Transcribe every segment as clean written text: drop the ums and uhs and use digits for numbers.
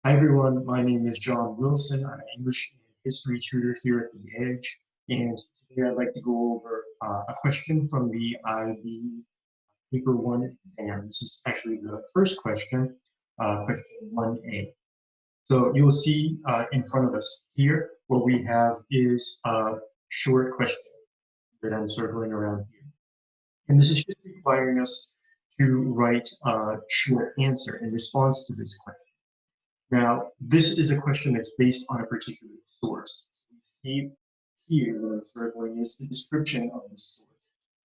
Hi everyone, my name is John Wilson. I'm an English and history tutor here at the Edge, and today I'd like to go over a question from the IB Paper 1 exam. This is actually the first question, question 1A. So you'll see in front of us here, what we have is a short question that I'm circling around here. And this is just requiring us to write a short answer in response to this question. Now, this is a question that's based on a particular source. We see here, what I'm circling is the description of the source.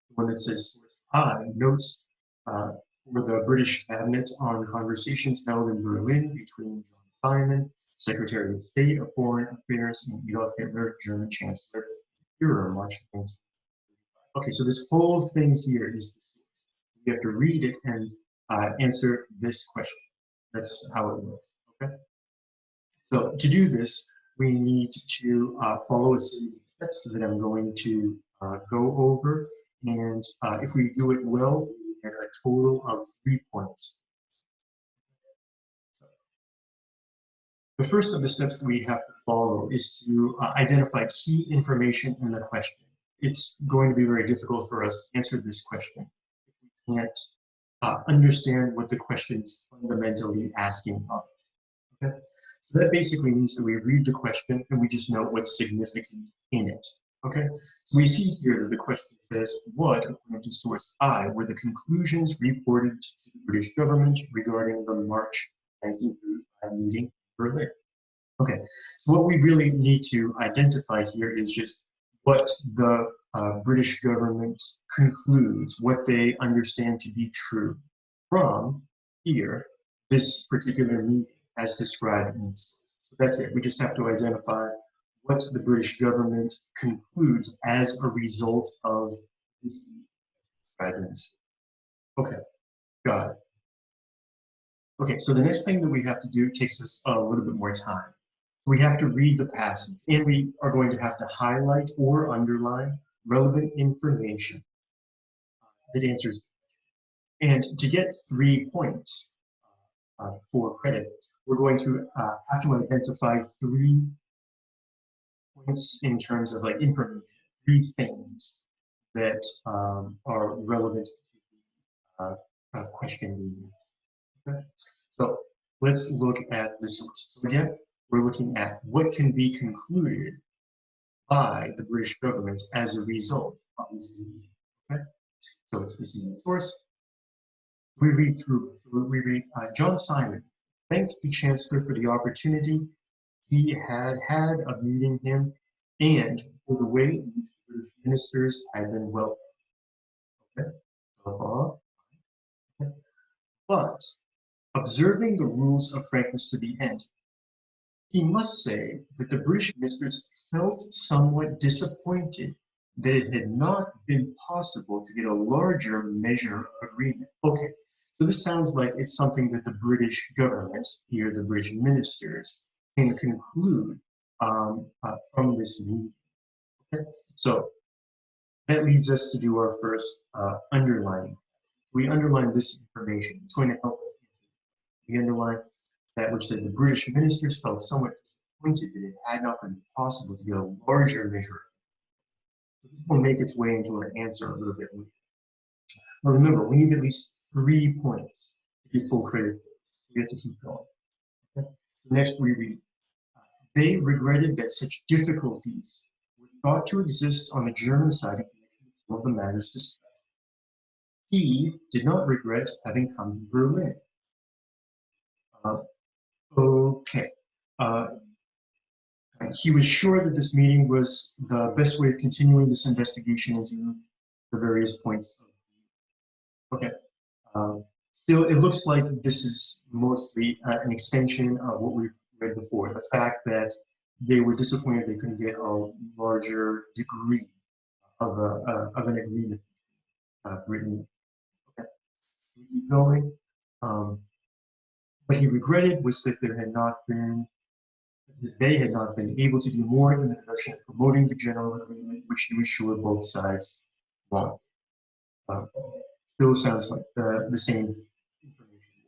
The one that says source I notes for the British Cabinet on conversations held in Berlin between John Simon, Secretary of State of Foreign Affairs, and Adolf Hitler, German Chancellor, Führer, March 19th. Okay, so this whole thing here is the source. You have to read it and answer this question. That's how it works. Okay. So to do this, we need to follow a series of steps that I'm going to go over. And if we do it well, we get a total of 3 points. So the first of the steps that we have to follow is to identify key information in the question. It's going to be very difficult for us to answer this question if we can't understand what the question is fundamentally asking of us. Okay? So that basically means that we read the question and we just know what's significant in it. Okay? So we see here that the question says, what, according to source I, were the conclusions reported to the British government regarding the March 1935 meeting in Berlin? Okay, so what we really need to identify here is just what the British government concludes, what they understand to be true from here, this particular meeting as described in this. So that's it. We just have to identify what the British government concludes as a result of this guidance. Okay, got it. Okay, so the next thing that we have to do takes us a little bit more time. We have to read the passage, and we are going to have to highlight or underline relevant information that answers. And to get 3 points for credit, we're going to have to identify 3 points in terms of like information, 3 things that are relevant to the question. Okay? So let's look at the source. So again, we're looking at what can be concluded by the British government as a result of this meeting. Okay? So it's the same source. We read through. We read John Simon thanked the Chancellor for the opportunity he had had of meeting him and for the way in which the British ministers had been welcomed. Okay? Okay. But observing the rules of frankness to the end, he must say that the British ministers felt somewhat disappointed that it had not been possible to get a larger measure of agreement. Okay, so this sounds like it's something that the British government, here the British ministers, can conclude from this meeting. Okay, so that leads us to do our first underlining. We underline this information. It's going to help us. We underline that which said the British ministers felt somewhat disappointed that it had not been possible to get a larger measure. So this will make its way into an answer a little bit later. Now remember, we need at least 3 points to get full credit. So we have to keep going. Okay? So next we read, they regretted that such difficulties were thought to exist on the German side in connection with some of the matters discussed. He did not regret having come to Berlin. Okay. He was sure that this meeting was the best way of continuing this investigation into the various points of view. Okay. Still, it looks like this is mostly an extension of what we've read before. The fact that they were disappointed they couldn't get a larger degree of an agreement. Britain. Okay. We keep going. What he regretted was that they had not been able to do more in the direction of promoting the general agreement, which he was sure both sides want. Still sounds like the same information.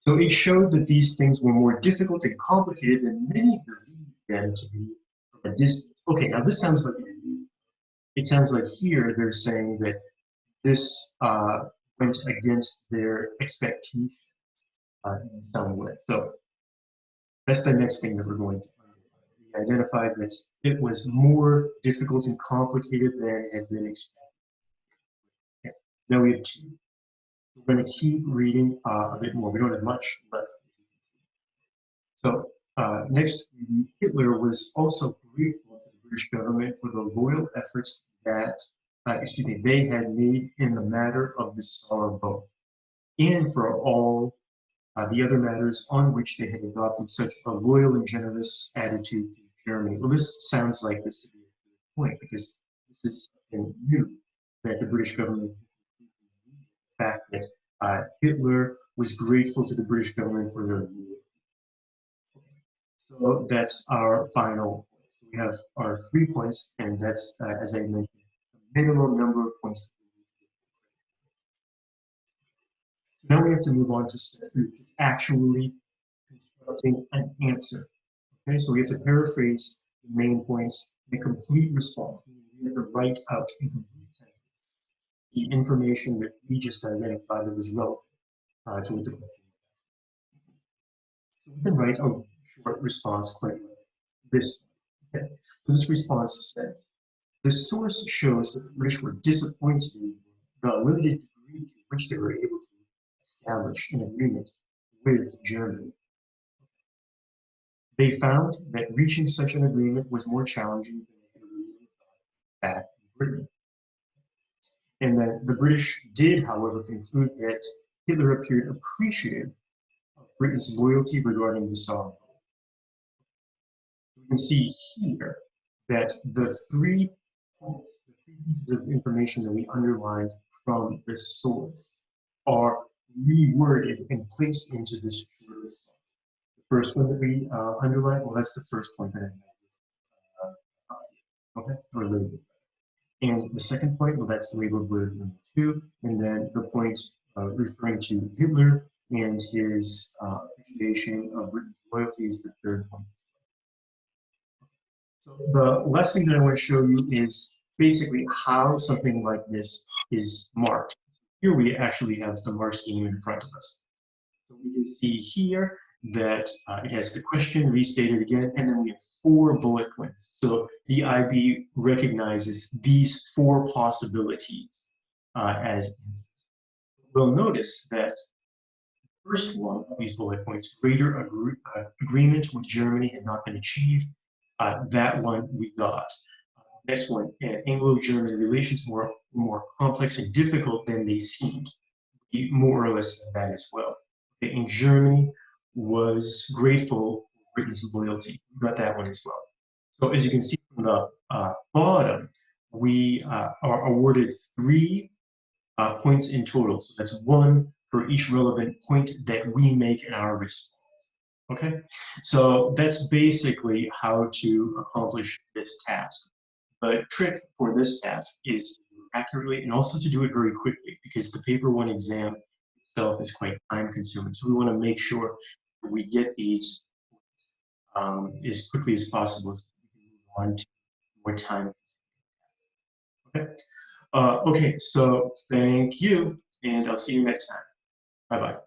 So it showed that these things were more difficult and complicated than many believed them to be from a distance. Okay, now this sounds like it sounds like here they're saying that this went against their expectation in some way. So that's the next thing that we're going to we identified that it was more difficult and complicated than had been expected. Okay. Now we have two. We're going to keep reading a bit more. We don't have much left. So next, Hitler was also grateful to the British government for the loyal efforts that, they had made in the matter of the Saar boat, and for all the other matters on which they had adopted such a loyal and generous attitude to Germany. Well, this sounds like this could be a good point because this is something new that the British government, the fact that Hitler was grateful to the British government for their loyalty. So that's our final point. So we have our 3 points, and that's, as I mentioned, the minimum number of points. Now we have to move on to step 3, which is actually constructing an answer. Okay, so we have to paraphrase the main points in a complete response. We have to write out in complete sentence the information that we just identified that was relevant to what the question was. So we can write a short response quite like this. Okay, so this response says, the source shows that the British were disappointed in the limited degree to which they were able to establish an agreement with Germany. They found that reaching such an agreement was more challenging than they had originally thought back in Britain. And that the British did, however, conclude that Hitler appeared appreciative of Britain's loyalty regarding the Saar. You can see here that the three pieces of information that we underlined from the source are reworded and placed into this short response. The first one that we underlined, well, that's the first point that I made. Okay, or labeled. And the second point, well, that's labeled with number 2, and then the point referring to Hitler and his appreciation of Britain's loyalty is the third point. So the last thing that I want to show you is basically how something like this is marked. Here we actually have the mark scheme in front of us. So we can see here that it has the question restated again, and then we have 4 bullet points. So the IB recognizes these 4 possibilities as we'll notice that the first one of these bullet points, greater agreement with Germany had not been achieved. That one we got. Next one, Anglo-German relations were more complex and difficult than they seemed. We more or less said that as well. Okay, and Germany was grateful for Britain's loyalty. We got that one as well. So as you can see from the bottom, we are awarded 3 points in total. So that's 1 for each relevant point that we make in our response. Okay, so that's basically how to accomplish this task. The trick for this task is to do it accurately and also to do it very quickly because the paper 1 exam itself is quite time consuming. So we want to make sure that we get these as quickly as possible so we can move on to more time. Okay. Okay, so thank you, and I'll see you next time. Bye-bye.